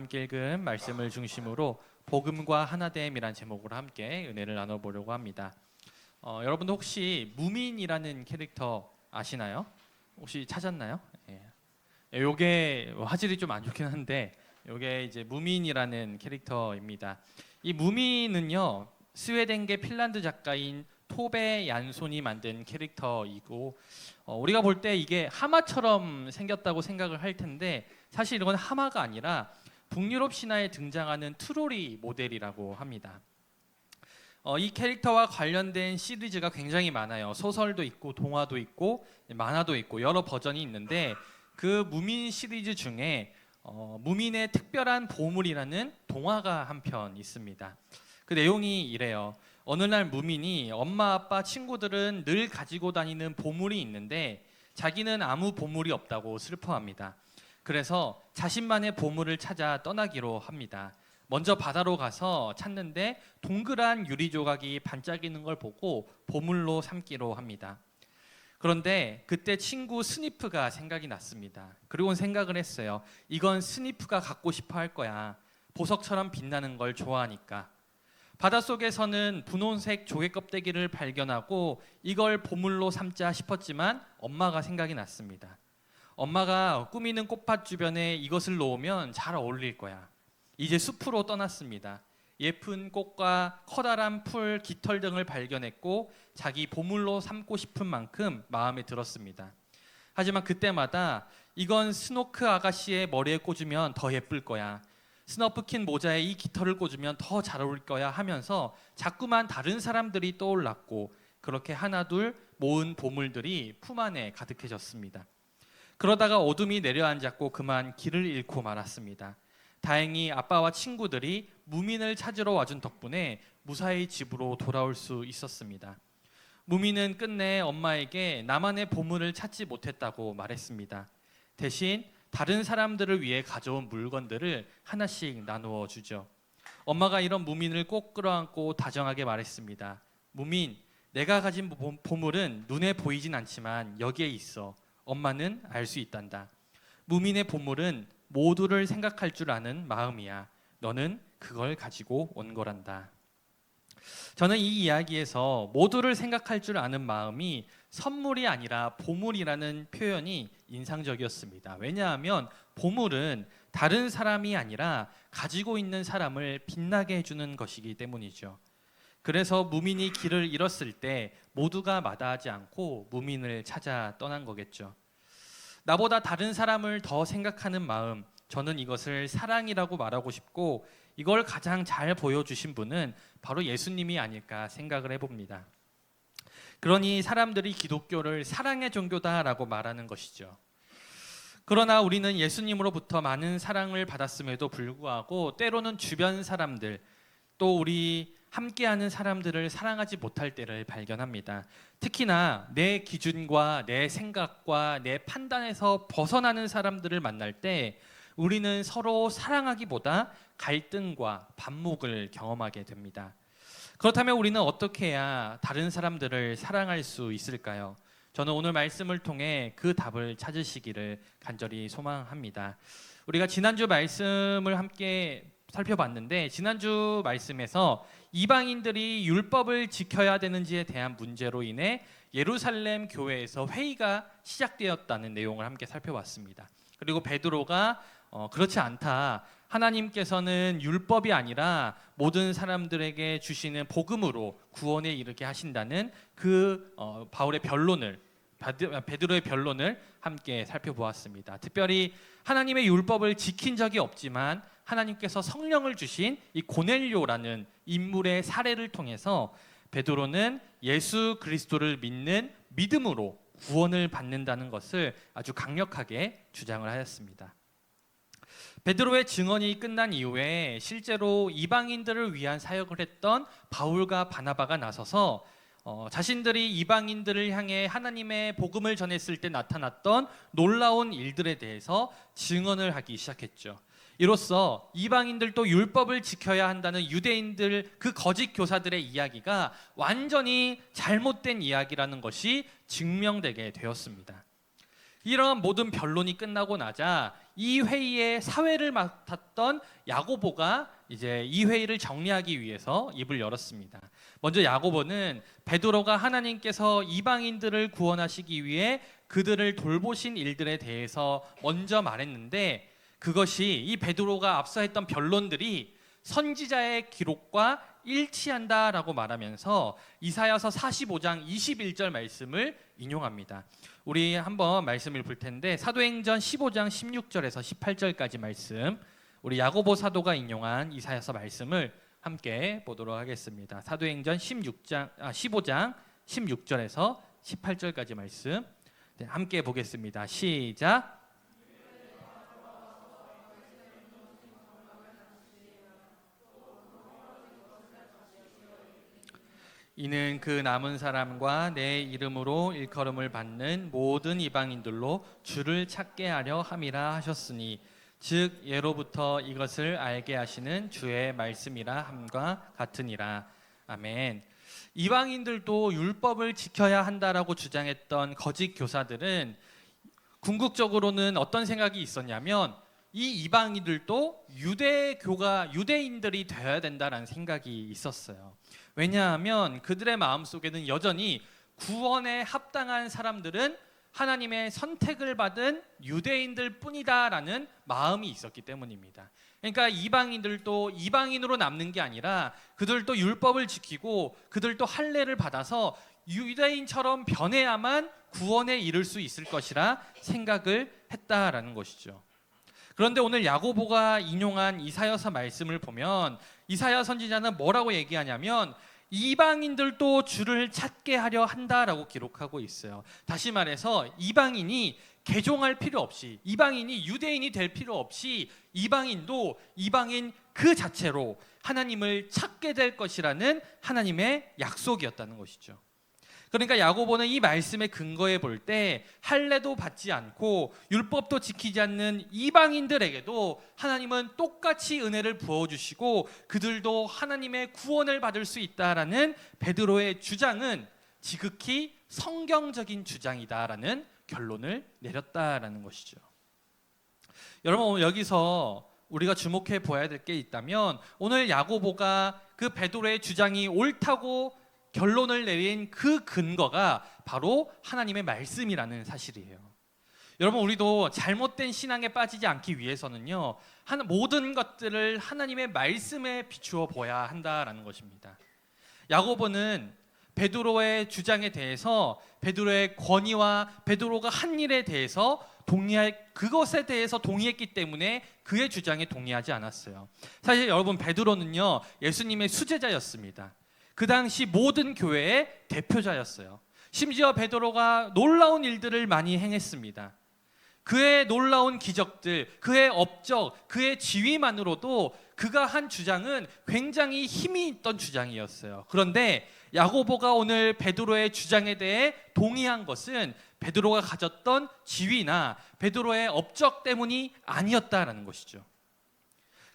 함께 읽은 말씀을 중심으로 복음과 하나됨이란 제목으로 함께 은혜를 나눠보려고 합니다. 여러분도 혹시 무민이라는 캐릭터 아시나요? 혹시 찾았나요? 요게 화질이 좀 안 좋긴 한데 요게 이제 무민이라는 캐릭터입니다. 이 무민은요, 스웨덴계 핀란드 작가인 토베 얀손이 만든 캐릭터이고, 우리가 볼 때 이게 하마처럼 생겼다고 생각을 할 텐데 사실 이건 하마가 아니라 북유럽 신화에 등장하는 트롤이 모델이라고 합니다. 이 캐릭터와 관련된 시리즈가 굉장히 많아요. 소설도 있고 동화도 있고 만화도 있고 여러 버전이 있는데, 그 무민 시리즈 중에 무민의 특별한 보물이라는 동화가 한 편 있습니다. 그 내용이 이래요. 어느 날 무민이 엄마, 아빠, 친구들은 늘 가지고 다니는 보물이 있는데 자기는 아무 보물이 없다고 슬퍼합니다. 그래서 자신만의 보물을 찾아 떠나기로 합니다. 먼저 바다로 가서 찾는데 동그란 유리 조각이 반짝이는 걸 보고 보물로 삼기로 합니다. 그런데 그때 친구 스니프가 생각이 났습니다. 그리고는 생각을 했어요. 이건 스니프가 갖고 싶어 할 거야. 보석처럼 빛나는 걸 좋아하니까. 바닷속에서는 분홍색 조개 껍데기를 발견하고 이걸 보물로 삼자 싶었지만 엄마가 생각이 났습니다. 엄마가 꾸미는 꽃밭 주변에 이것을 놓으면 잘 어울릴 거야. 이제 숲으로 떠났습니다. 예쁜 꽃과 커다란 풀, 깃털 등을 발견했고 자기 보물로 삼고 싶은 만큼 마음에 들었습니다. 하지만 그때마다 이건 스노크 아가씨의 머리에 꽂으면 더 예쁠 거야. 스너프킨 모자에 이 깃털을 꽂으면 더 잘 어울릴 거야 하면서 자꾸만 다른 사람들이 떠올랐고, 그렇게 하나둘 모은 보물들이 품 안에 가득해졌습니다. 그러다가 어둠이 내려앉았고 그만 길을 잃고 말았습니다. 다행히 아빠와 친구들이 무민을 찾으러 와준 덕분에 무사히 집으로 돌아올 수 있었습니다. 무민은 끝내 엄마에게 나만의 보물을 찾지 못했다고 말했습니다. 대신 다른 사람들을 위해 가져온 물건들을 하나씩 나누어 주죠. 엄마가 이런 무민을 꼭 끌어안고 다정하게 말했습니다. 무민, 내가 가진 보물은 눈에 보이진 않지만 여기에 있어. 엄마는 알 수 있단다. 무민의 보물은 모두를 생각할 줄 아는 마음이야. 너는 그걸 가지고 온 거란다. 저는 이 이야기에서 모두를 생각할 줄 아는 마음이 선물이 아니라 보물이라는 표현이 인상적이었습니다. 왜냐하면 보물은 다른 사람이 아니라 가지고 있는 사람을 빛나게 해주는 것이기 때문이죠. 그래서 무민이 길을 잃었을 때 모두가 마다하지 않고 무민을 찾아 떠난 거겠죠. 나보다 다른 사람을 더 생각하는 마음, 저는 이것을 사랑이라고 말하고 싶고, 이걸 가장 잘 보여주신 분은 바로 예수님이 아닐까 생각을 해봅니다. 그러니 사람들이 기독교를 사랑의 종교다라고 말하는 것이죠. 그러나 우리는 예수님으로부터 많은 사랑을 받았음에도 불구하고 때로는 주변 사람들, 또 우리 함께하는 사람들을 사랑하지 못할 때를 발견합니다. 특히나 내 기준과 내 생각과 내 판단에서 벗어나는 사람들을 만날 때 우리는 서로 사랑하기보다 갈등과 반목을 경험하게 됩니다. 그렇다면 우리는 어떻게 해야 다른 사람들을 사랑할 수 있을까요? 저는 오늘 말씀을 통해 그 답을 찾으시기를 간절히 소망합니다. 우리가 지난주 말씀을 함께 살펴봤는데, 지난주 말씀에서 이방인들이 율법을 지켜야 되는지에 대한 문제로 인해 예루살렘 교회에서 회의가 시작되었다는 내용을 함께 살펴봤습니다. 그리고 베드로가 그렇지 않다. 하나님께서는 율법이 아니라 모든 사람들에게 주시는 복음으로 구원에 이르게 하신다는 그 바울의 변론을, 베드로의 변론을 함께 살펴보았습니다. 특별히 하나님의 율법을 지킨 적이 없지만 하나님께서 성령을 주신 이 고넬료라는 인물의 사례를 통해서 베드로는 예수 그리스도를 믿는 믿음으로 구원을 받는다는 것을 아주 강력하게 주장을 하였습니다. 베드로의 증언이 끝난 이후에 실제로 이방인들을 위한 사역을 했던 바울과 바나바가 나서서 자신들이 이방인들을 향해 하나님의 복음을 전했을 때 나타났던 놀라운 일들에 대해서 증언을 하기 시작했죠. 이로써 이방인들도 율법을 지켜야 한다는 유대인들, 그 거짓 교사들의 이야기가 완전히 잘못된 이야기라는 것이 증명되게 되었습니다. 이러한 모든 변론이 끝나고 나자 이 회의의 사회를 맡았던 야고보가 이제 이 회의를 정리하기 위해서 입을 열었습니다. 먼저 야고보는 베드로가 하나님께서 이방인들을 구원하시기 위해 그들을 돌보신 일들에 대해서 먼저 말했는데, 그것이 이 베드로가 앞서 했던 변론들이 선지자의 기록과 일치한다라고 말하면서 이사야서 45장 21절 말씀을 인용합니다. 우리 한번 말씀을 볼 텐데, 사도행전 15장 16절에서 18절까지 말씀, 우리 야고보 사도가 인용한 이사야서 말씀을 함께 보도록 하겠습니다. 사도행전 15장 16절에서 18절까지 말씀, 네, 함께 보겠습니다. 시작. 이는 그 남은 사람과 내 이름으로 일컬음을 받는 모든 이방인들로 주를 찾게 하려 함이라 하셨으니, 즉 예로부터 이것을 알게 하시는 주의 말씀이라 함과 같으니라. 아멘. 이방인들도 율법을 지켜야 한다라고 주장했던 거짓 교사들은 궁극적으로는 어떤 생각이 있었냐면, 이 이방인들도 유대인들이 되어야 된다라는 생각이 있었어요. 왜냐하면 그들의 마음속에는 여전히 구원에 합당한 사람들은 하나님의 선택을 받은 유대인들 뿐이다라는 마음이 있었기 때문입니다. 그러니까 이방인들도 이방인으로 남는 게 아니라 그들도 율법을 지키고 그들도 할례를 받아서 유대인처럼 변해야만 구원에 이를 수 있을 것이라 생각을 했다라는 것이죠. 그런데 오늘 야고보가 인용한 이사야서 말씀을 보면 이사야 선지자는 뭐라고 얘기하냐면, 이방인들도 주를 찾게 하려 한다라고 기록하고 있어요. 다시 말해서 이방인이 개종할 필요 없이, 이방인이 유대인이 될 필요 없이 이방인도 이방인 그 자체로 하나님을 찾게 될 것이라는 하나님의 약속이었다는 것이죠. 그러니까 야고보는 이 말씀에 근거해 볼 때 할례도 받지 않고 율법도 지키지 않는 이방인들에게도 하나님은 똑같이 은혜를 부어주시고 그들도 하나님의 구원을 받을 수 있다라는 베드로의 주장은 지극히 성경적인 주장이다라는 결론을 내렸다라는 것이죠. 여러분, 오늘 여기서 우리가 주목해 보아야 될 게 있다면, 오늘 야고보가 그 베드로의 주장이 옳다고 결론을 내린 그 근거가 바로 하나님의 말씀이라는 사실이에요. 여러분, 우리도 잘못된 신앙에 빠지지 않기 위해서는요, 모든 것들을 하나님의 말씀에 비추어 보아야 한다라는 것입니다. 야고보는 베드로의 주장에 대해서, 베드로의 권위와 베드로가 한 일에 대해서 그것에 대해서 동의했기 때문에 그의 주장에 동의하지 않았어요. 사실 여러분, 베드로는요 예수님의 수제자였습니다. 그 당시 모든 교회의 대표자였어요. 심지어 베드로가 놀라운 일들을 많이 행했습니다. 그의 놀라운 기적들, 그의 업적, 그의 지위만으로도 그가 한 주장은 굉장히 힘이 있던 주장이었어요. 그런데 야고보가 오늘 베드로의 주장에 대해 동의한 것은 베드로가 가졌던 지위나 베드로의 업적 때문이 아니었다라는 것이죠.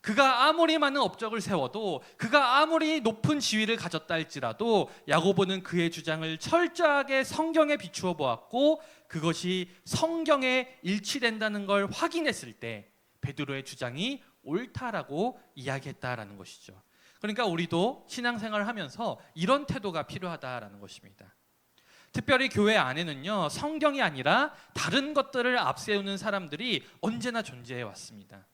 그가 아무리 많은 업적을 세워도, 그가 아무리 높은 지위를 가졌다 할지라도 야고보는 그의 주장을 철저하게 성경에 비추어 보았고, 그것이 성경에 일치된다는 걸 확인했을 때 베드로의 주장이 옳다라고 이야기했다라는 것이죠. 그러니까 우리도 신앙생활을 하면서 이런 태도가 필요하다라는 것입니다. 특별히 교회 안에는요, 성경이 아니라 다른 것들을 앞세우는 사람들이 언제나 존재해 왔습니다.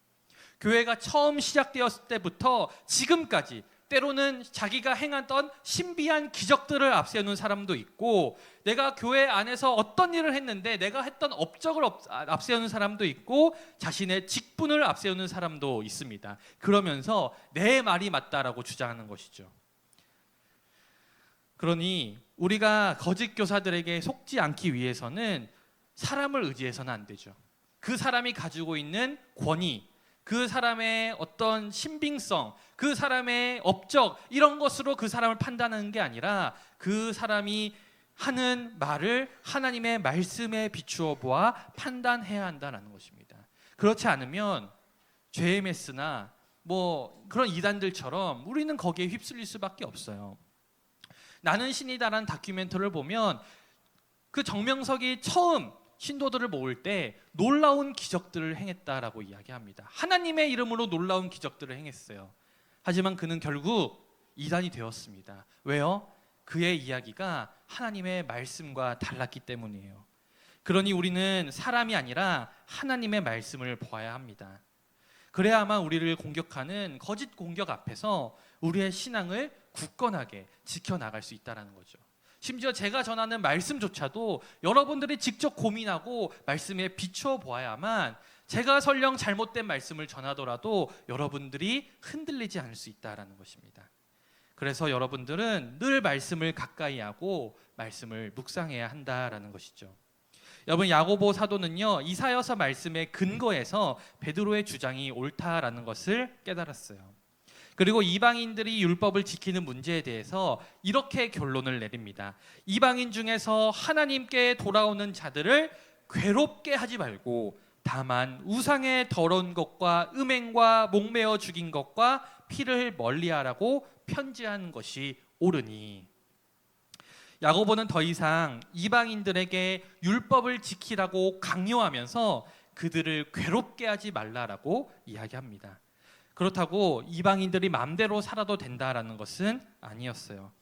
교회가 처음 시작되었을 때부터 지금까지 때로는 자기가 행했던 신비한 기적들을 앞세우는 사람도 있고, 내가 교회 안에서 어떤 일을 했는데 내가 했던 업적을 앞세우는 사람도 있고, 자신의 직분을 앞세우는 사람도 있습니다. 그러면서 내 말이 맞다라고 주장하는 것이죠. 그러니 우리가 거짓 교사들에게 속지 않기 위해서는 사람을 의지해서는 안 되죠. 그 사람이 가지고 있는 권위, 그 사람의 어떤 신빙성, 그 사람의 업적, 이런 것으로 그 사람을 판단하는 게 아니라 그 사람이 하는 말을 하나님의 말씀에 비추어 보아 판단해야 한다는 것입니다. 그렇지 않으면 죄의 메스나 그런 이단들처럼 우리는 거기에 휩쓸릴 수밖에 없어요. 나는 신이다라는 다큐멘터리를 보면 그 정명석이 처음 신도들을 모을 때 놀라운 기적들을 행했다라고 이야기합니다. 하나님의 이름으로 놀라운 기적들을 행했어요. 하지만 그는 결국 이단이 되었습니다. 왜요? 그의 이야기가 하나님의 말씀과 달랐기 때문이에요. 그러니 우리는 사람이 아니라 하나님의 말씀을 보아야 합니다. 그래야만 우리를 공격하는 거짓 공격 앞에서 우리의 신앙을 굳건하게 지켜나갈 수 있다는 거죠. 심지어 제가 전하는 말씀조차도 여러분들이 직접 고민하고 말씀에 비추어 보아야만 제가 설령 잘못된 말씀을 전하더라도 여러분들이 흔들리지 않을 수 있다는 것입니다. 그래서 여러분들은 늘 말씀을 가까이 하고 말씀을 묵상해야 한다라는 것이죠. 여러분, 야고보 사도는요, 이사야서 말씀의 근거에서 베드로의 주장이 옳다라는 것을 깨달았어요. 그리고 이방인들이 율법을 지키는 문제에 대해서 이렇게 결론을 내립니다. 이방인 중에서 하나님께 돌아오는 자들을 괴롭게 하지 말고 다만 우상의 더러운 것과 음행과 목매어 죽인 것과 피를 멀리하라고 편지한 것이 옳으니. 야고보는 더 이상 이방인들에게 율법을 지키라고 강요하면서 그들을 괴롭게 하지 말라라고 이야기합니다. 그렇다고 이방인들이 마음대로 살아도 된다라는 것은 아니었어요.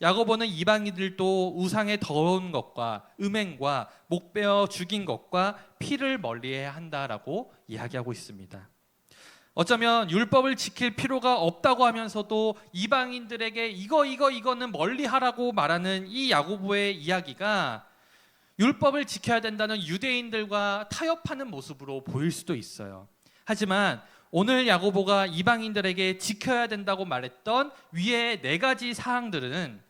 야고보는 이방인들도 우상의 더러운 것과 음행과 목베어 죽인 것과 피를 멀리해야 한다라고 이야기하고 있습니다. 어쩌면 율법을 지킬 필요가 없다고 하면서도 이방인들에게 이거는 멀리하라고 말하는 이 야고보의 이야기가 율법을 지켜야 된다는 유대인들과 타협하는 모습으로 보일 수도 있어요. 하지만 오늘 야고보가 이방인들에게 지켜야 된다고 말했던 위의 4가지 사항들은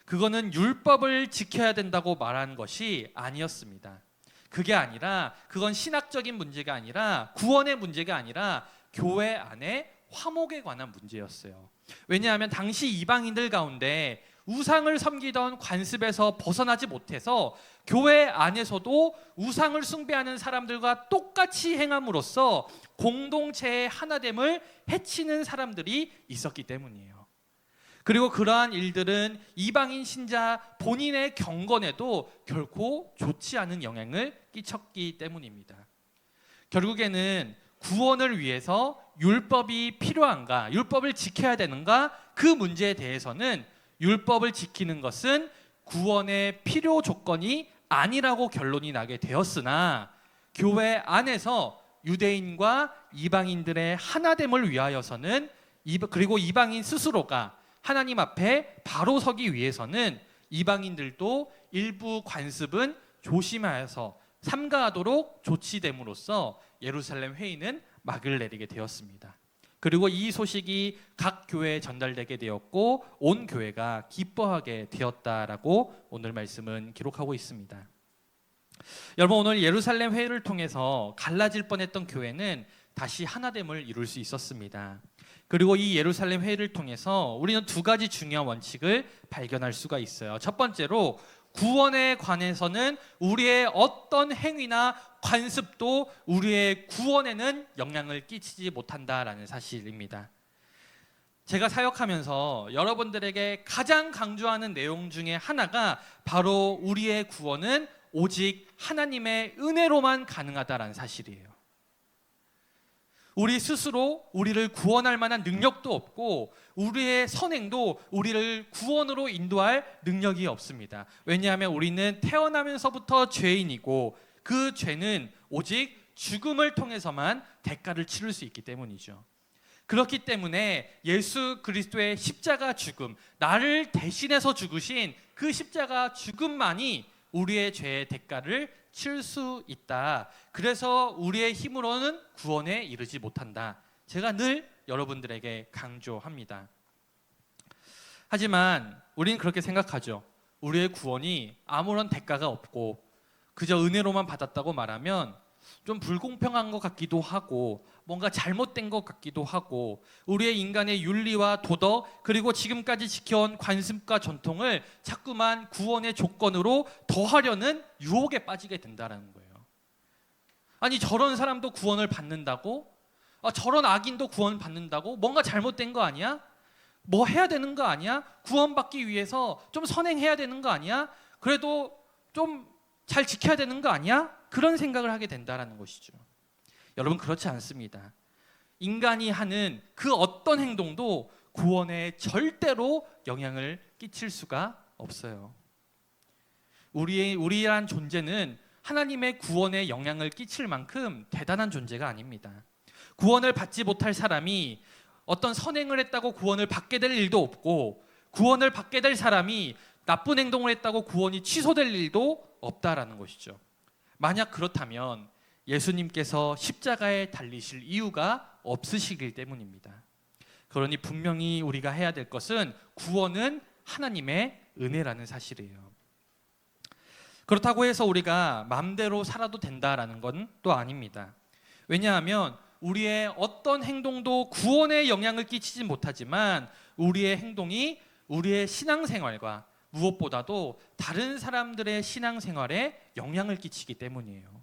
그거는 율법을 지켜야 된다고 말한 것이 아니었습니다. 그게 아니라 그건 신학적인 문제가 아니라 구원의 문제가 아니라 교회 안에 화목에 관한 문제였어요. 왜냐하면 당시 이방인들 가운데 우상을 섬기던 관습에서 벗어나지 못해서 교회 안에서도 우상을 숭배하는 사람들과 똑같이 행함으로써 공동체의 하나됨을 해치는 사람들이 있었기 때문이에요. 그리고 그러한 일들은 이방인 신자 본인의 경건에도 결코 좋지 않은 영향을 끼쳤기 때문입니다. 결국에는 구원을 위해서 율법이 필요한가, 율법을 지켜야 되는가, 그 문제에 대해서는 율법을 지키는 것은 구원의 필요 조건이 아니라고 결론이 나게 되었으나 교회 안에서 유대인과 이방인들의 하나됨을 위하여서는 그리고 이방인 스스로가 하나님 앞에 바로 서기 위해서는 이방인들도 일부 관습은 조심하여서 삼가하도록 조치됨으로써 예루살렘 회의는 막을 내리게 되었습니다. 그리고 이 소식이 각 교회에 전달되게 되었고 온 교회가 기뻐하게 되었다라고 오늘 말씀은 기록하고 있습니다. 여러분, 오늘 예루살렘 회의를 통해서 갈라질 뻔했던 교회는 다시 하나됨을 이룰 수 있었습니다. 그리고 이 예루살렘 회의를 통해서 우리는 2가지 중요한 원칙을 발견할 수가 있어요. 첫 번째로 구원에 관해서는 우리의 어떤 행위나 관습도 우리의 구원에는 영향을 끼치지 못한다라는 사실입니다. 제가 사역하면서 여러분들에게 가장 강조하는 내용 중에 하나가 바로 우리의 구원은 오직 하나님의 은혜로만 가능하다라는 사실이에요. 우리 스스로 우리를 구원할 만한 능력도 없고 우리의 선행도 우리를 구원으로 인도할 능력이 없습니다. 왜냐하면 우리는 태어나면서부터 죄인이고 그 죄는 오직 죽음을 통해서만 대가를 치를 수 있기 때문이죠. 그렇기 때문에 예수 그리스도의 십자가 죽음, 나를 대신해서 죽으신 그 십자가 죽음만이 우리의 죄의 대가를 칠 수 있다. 그래서 우리의 힘으로는 구원에 이르지 못한다. 제가 늘 여러분들에게 강조합니다. 하지만 우리는 그렇게 생각하죠. 우리의 구원이 아무런 대가가 없고 그저 은혜로만 받았다고 말하면 좀 불공평한 것 같기도 하고 뭔가 잘못된 것 같기도 하고 우리의 인간의 윤리와 도덕 그리고 지금까지 지켜온 관습과 전통을 자꾸만 구원의 조건으로 더하려는 유혹에 빠지게 된다는 거예요. 아니, 저런 사람도 구원을 받는다고? 저런 악인도 구원 받는다고? 뭔가 잘못된 거 아니야? 뭐 해야 되는 거 아니야? 구원받기 위해서 좀 선행해야 되는 거 아니야? 그래도 좀 잘 지켜야 되는 거 아니야? 그런 생각을 하게 된다라는 것이죠. 여러분, 그렇지 않습니다. 인간이 하는 그 어떤 행동도 구원에 절대로 영향을 끼칠 수가 없어요. 우리란 존재는 하나님의 구원에 영향을 끼칠 만큼 대단한 존재가 아닙니다. 구원을 받지 못할 사람이 어떤 선행을 했다고 구원을 받게 될 일도 없고, 구원을 받게 될 사람이 나쁜 행동을 했다고 구원이 취소될 일도 없다라는 것이죠. 만약 그렇다면 예수님께서 십자가에 달리실 이유가 없으시기 때문입니다. 그러니 분명히 우리가 해야 될 것은 구원은 하나님의 은혜라는 사실이에요. 그렇다고 해서 우리가 마음대로 살아도 된다라는 건 또 아닙니다. 왜냐하면 우리의 어떤 행동도 구원에 영향을 끼치지 못하지만 우리의 행동이 우리의 신앙생활과 무엇보다도 다른 사람들의 신앙생활에 영향을 끼치기 때문이에요.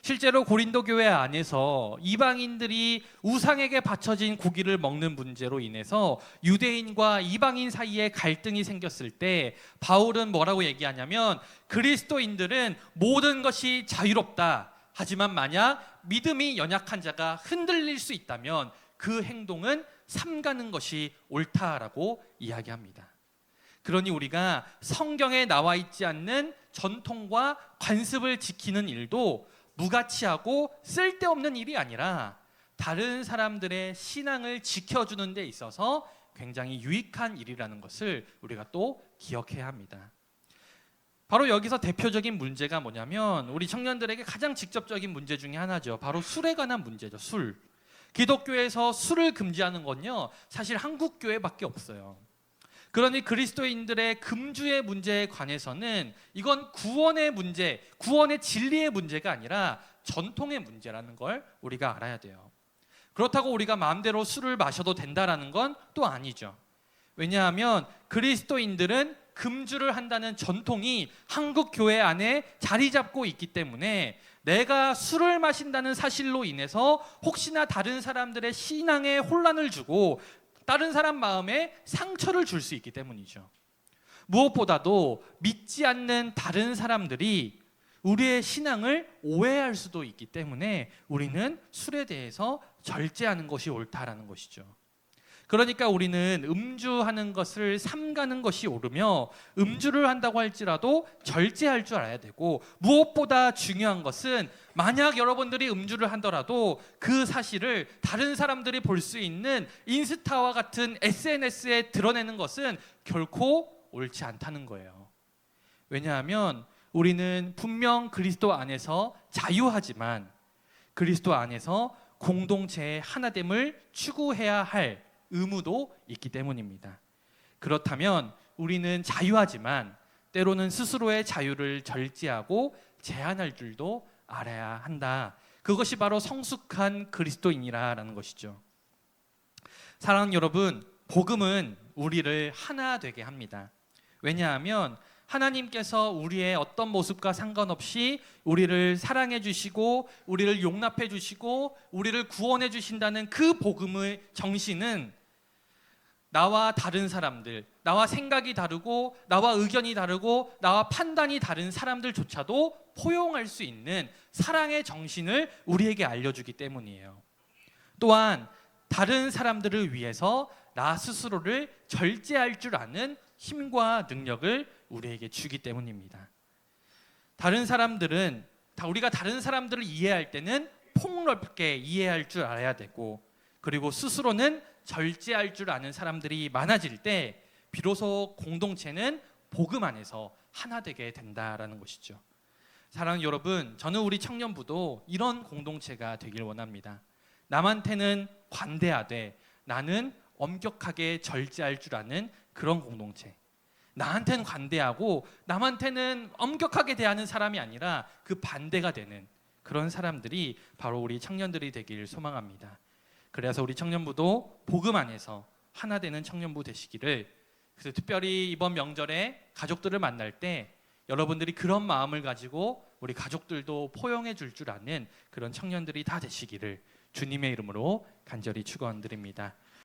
실제로 고린도 교회 안에서 이방인들이 우상에게 바쳐진 고기를 먹는 문제로 인해서 유대인과 이방인 사이에 갈등이 생겼을 때 바울은 뭐라고 얘기하냐면, 그리스도인들은 모든 것이 자유롭다. 하지만 만약 믿음이 연약한 자가 흔들릴 수 있다면 그 행동은 삼가는 것이 옳다라고 이야기합니다. 그러니 우리가 성경에 나와 있지 않는 전통과 관습을 지키는 일도 무가치하고 쓸데없는 일이 아니라 다른 사람들의 신앙을 지켜주는 데 있어서 굉장히 유익한 일이라는 것을 우리가 또 기억해야 합니다. 바로 여기서 대표적인 문제가 뭐냐면 우리 청년들에게 가장 직접적인 문제 중에 하나죠. 바로 술에 관한 문제죠. 술. 기독교에서 술을 금지하는 건요, 사실 한국 교회밖에 없어요. 그러니 그리스도인들의 금주의 문제에 관해서는 이건 구원의 문제, 구원의 진리의 문제가 아니라 전통의 문제라는 걸 우리가 알아야 돼요. 그렇다고 우리가 마음대로 술을 마셔도 된다라는 건 또 아니죠. 왜냐하면 그리스도인들은 금주를 한다는 전통이 한국 교회 안에 자리 잡고 있기 때문에 내가 술을 마신다는 사실로 인해서 혹시나 다른 사람들의 신앙에 혼란을 주고 다른 사람 마음에 상처를 줄 수 있기 때문이죠. 무엇보다도 믿지 않는 다른 사람들이 우리의 신앙을 오해할 수도 있기 때문에 우리는 술에 대해서 절제하는 것이 옳다라는 것이죠. 그러니까 우리는 음주하는 것을 삼가는 것이 옳으며 음주를 한다고 할지라도 절제할 줄 알아야 되고, 무엇보다 중요한 것은 만약 여러분들이 음주를 하더라도 그 사실을 다른 사람들이 볼 수 있는 인스타와 같은 SNS에 드러내는 것은 결코 옳지 않다는 거예요. 왜냐하면 우리는 분명 그리스도 안에서 자유하지만 그리스도 안에서 공동체의 하나됨을 추구해야 할 의무도 있기 때문입니다. 그렇다면 우리는 자유하지만 때로는 스스로의 자유를 절제하고 제한할 줄도 알아야 한다. 그것이 바로 성숙한 그리스도인이라는 것이죠. 사랑하는 여러분, 복음은 우리를 하나 되게 합니다. 왜냐하면 하나님께서 우리의 어떤 모습과 상관없이 우리를 사랑해 주시고 우리를 용납해 주시고 우리를 구원해 주신다는 그 복음의 정신은 나와 다른 사람들, 나와 생각이 다르고 나와 의견이 다르고 나와 판단이 다른 사람들조차도 포용할 수 있는 사랑의 정신을 우리에게 알려주기 때문이에요. 또한 다른 사람들을 위해서 나 스스로를 절제할 줄 아는 힘과 능력을 우리에게 주기 때문입니다. 우리가 다른 사람들을 이해할 때는 폭넓게 이해할 줄 알아야 되고, 그리고 스스로는 절제할 줄 아는 사람들이 많아질 때 비로소 공동체는 복음 안에서 하나 되게 된다라는 것이죠. 사랑하는 여러분, 저는 우리 청년부도 이런 공동체가 되길 원합니다. 남한테는 관대하되 나는 엄격하게 절제할 줄 아는 그런 공동체. 나한테는 관대하고 남한테는 엄격하게 대하는 사람이 아니라 그 반대가 되는 그런 사람들이 바로 우리 청년들이 되길 소망합니다. 그래서 우리 청년부도 복음 안에서 하나 되는 청년부 되시기를, 그래서 특별히 이번 명절에 가족들을 만날 때 여러분들이 그런 마음을 가지고 우리 가족들도 포용해 줄 아는 그런 청년들이 다 되시기를 주님의 이름으로 간절히 축원드립니다.